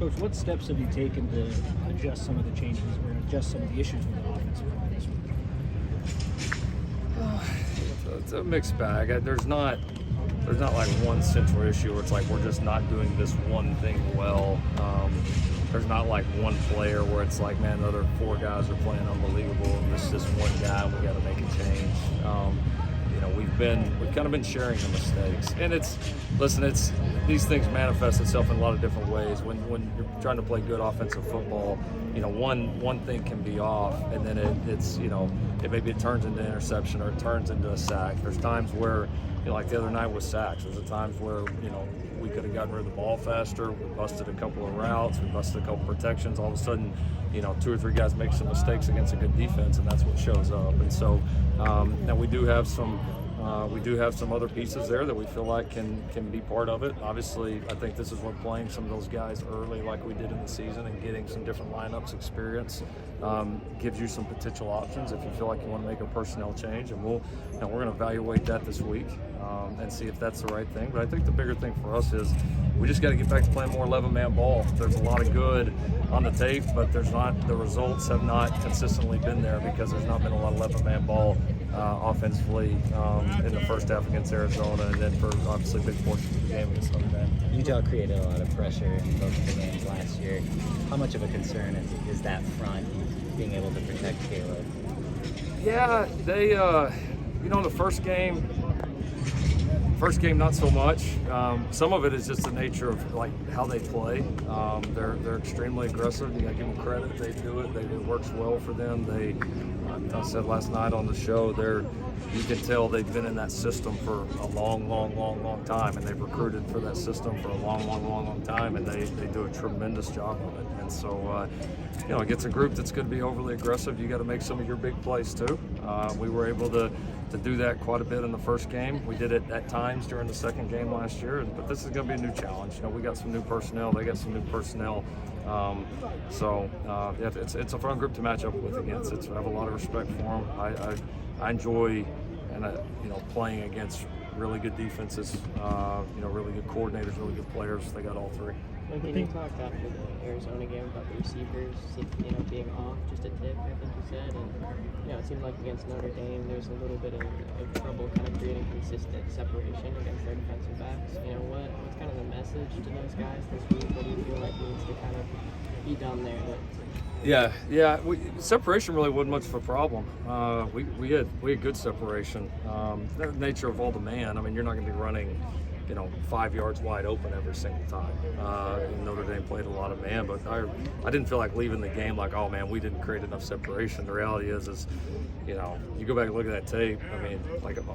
Coach, what steps have you taken to adjust some of the changes or adjust some of the issues with the offensive line this week? It's a mixed bag. There's not like one central issue where it's like we're just not doing this one thing well. There's not like one player where it's like, man, the other four guys are playing unbelievable and this is one guy and we got to make a change. We've kind of been sharing the mistakes, and these things manifest itself in a lot of different ways. When you're trying to play good offensive football, one thing can be off, and then maybe it turns into interception or it turns into a sack. There's times where, like the other night with sacks, there's times where we could have gotten rid of the ball faster. We busted a couple of routes, we busted a couple protections. All of a sudden, two or three guys make some mistakes against a good defense, and that's what shows up. And so now we do have some other pieces there that we feel like can be part of it. Obviously, I think this is what playing some of those guys early like we did in the season and getting some different lineups experience gives you some potential options if you feel like you want to make a personnel change. And we're going to evaluate that this week and see if that's the right thing. But I think the bigger thing for us is we just got to get back to playing more 11-man ball. There's a lot of good on the tape, but the results have not consistently been there because there's not been a lot of 11-man ball offensively in the first half against Arizona, and then for obviously big portions of the game against Notre Dame. Utah created a lot of pressure in both of the games last year. How much of a concern is that front being able to protect Caleb? Yeah, they, the first game not so much. Some of it is just the nature of like how they play. They're extremely aggressive. You got to give them credit. They do it. It works well for them. I said last night on the show, you can tell they've been in that system for a long time, and they've recruited for that system for a long time, and they do a tremendous job of it. And so, against a group that's going to be overly aggressive, you got to make some of your big plays too. We were able to do that quite a bit in the first game. We did it at times during the second game last year, but this is going to be a new challenge. We got some new personnel. They got some new personnel. It's a fun group to match up with against. I have a lot of respect for them. I enjoy playing against really good defenses, really good coordinators, really good players. They got all three. Can you talk after the Arizona game about the receivers, being off just a tick, I think you said, and it seemed like against Notre Dame there's a little bit of trouble kind of creating consistent separation against their defensive backs. What's kind of the message to those guys this week? What do you feel like needs to kind of be done there? Separation really wasn't much of a problem. We had good separation. The nature of all the man. You're not going to be running 5 yards wide open every single time. Notre Dame played a lot of man, but I didn't feel like leaving the game like, oh man, we didn't create enough separation. The reality is you go back and look at that tape.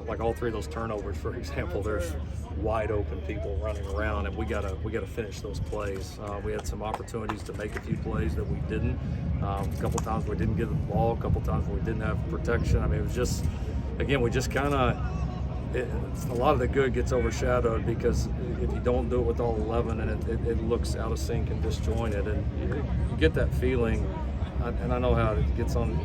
Like all three of those turnovers, for example, there's wide open people running around, and we gotta finish those plays. We had some opportunities to make a few plays that we didn't. A couple times we didn't get the ball. A couple times we didn't have protection. It was just, again, we just kind of. A lot of the good gets overshadowed because if you don't do it with all 11 and it looks out of sync and disjointed, and you get that feeling, and I know how it gets on,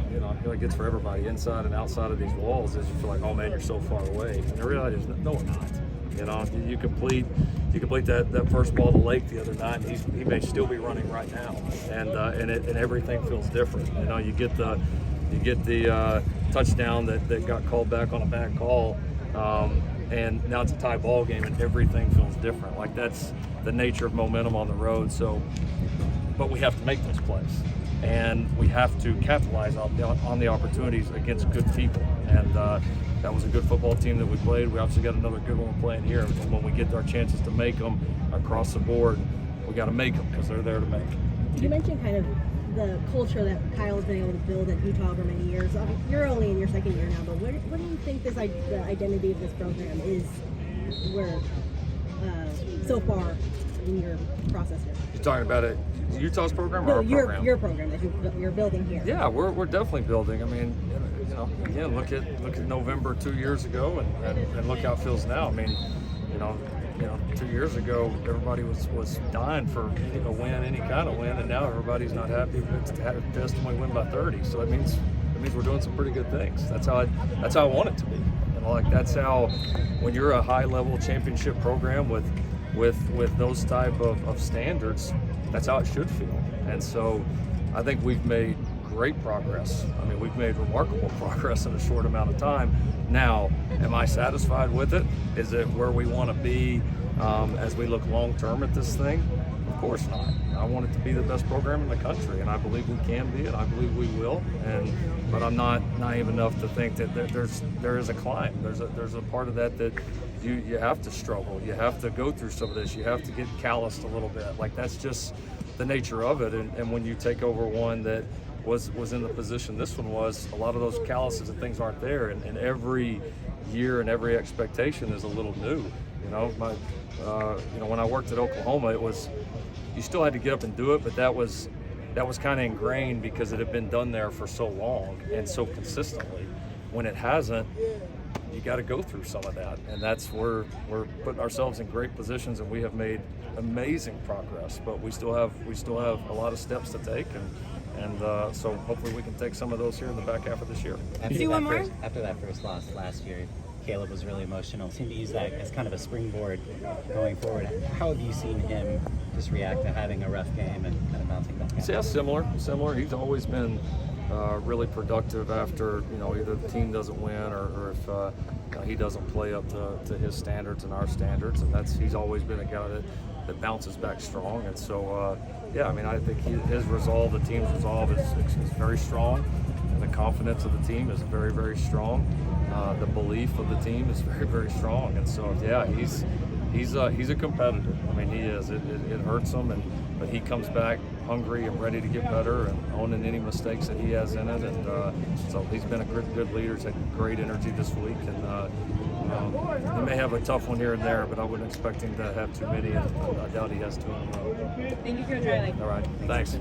it gets for everybody inside and outside of these walls, is you feel like, oh man, you're so far away. And the reality is, no, we're not. You complete that first ball to Lake the other night, and he may still be running right now, and everything feels different. You get the touchdown that got called back on a bad call. And now it's a tie ball game and everything feels different. Like that's the nature of momentum on the road. But we have to make those plays and we have to capitalize on the opportunities against good people. And that was a good football team that we played. We obviously got another good one playing here. And when we get our chances to make them across the board, we got to make them because they're there to make. You mentioned kind of the culture that Kyle's been able to build at Utah over many years. You're only in your second year now, but what do you think the identity of this program is where so far in your process here? You're talking about Utah's program or our program? Your program that you're building here. Yeah, we're definitely building. Again, look at November 2 years ago and look how it feels now. 2 years ago, everybody was dying for a win, any kind of win, and now everybody's not happy with the test when we win by 30. So it means we're doing some pretty good things. That's how I want it to be. That's how, when you're a high-level championship program with those type of standards, that's how it should feel. And so I think we've made great progress. I mean, we've made remarkable progress in a short amount of time. Now, am I satisfied with it? Is it where we want to be as we look long term at this thing? Of course not. I want it to be the best program in the country, and I believe we can be, and I believe we will. But I'm not naive enough to think that there is a climb. There's a part of that you have to struggle. You have to go through some of this. You have to get calloused a little bit. Like, that's just the nature of it. And when you take over one that was in the position this one was, a lot of those calluses and things aren't there, and every year and every expectation is a little new. When I worked at Oklahoma, it was, you still had to get up and do it, but that was kind of ingrained because it had been done there for so long and so consistently. When it hasn't, you got to go through some of that, and that's where we're putting ourselves in great positions, and we have made amazing progress, but we still have a lot of steps to take, and so hopefully we can take some of those here in the back half of this year. After that first loss last year, Caleb was really emotional. Seemed to use that as kind of a springboard going forward. How have you seen him just react to having a rough game and kind of bouncing back? Yeah, similar. He's always been really productive after, either the team doesn't win or if he doesn't play up to his standards and our standards, and he's always been a guy that bounces back strong. And so I think his resolve, the team's resolve is very strong, and the confidence of the team is very, very strong. The belief of the team is very, very strong, and so he's a competitor. I mean, he is. It hurts him, but he comes back hungry and ready to get better and owning any mistakes that he has in it. And so he's been a good leader. He's had great energy this week, and he may have a tough one here and there, but I wouldn't expect him to have too many. And I doubt he has two in a row. Thank you, Coach Riley. All right, thanks.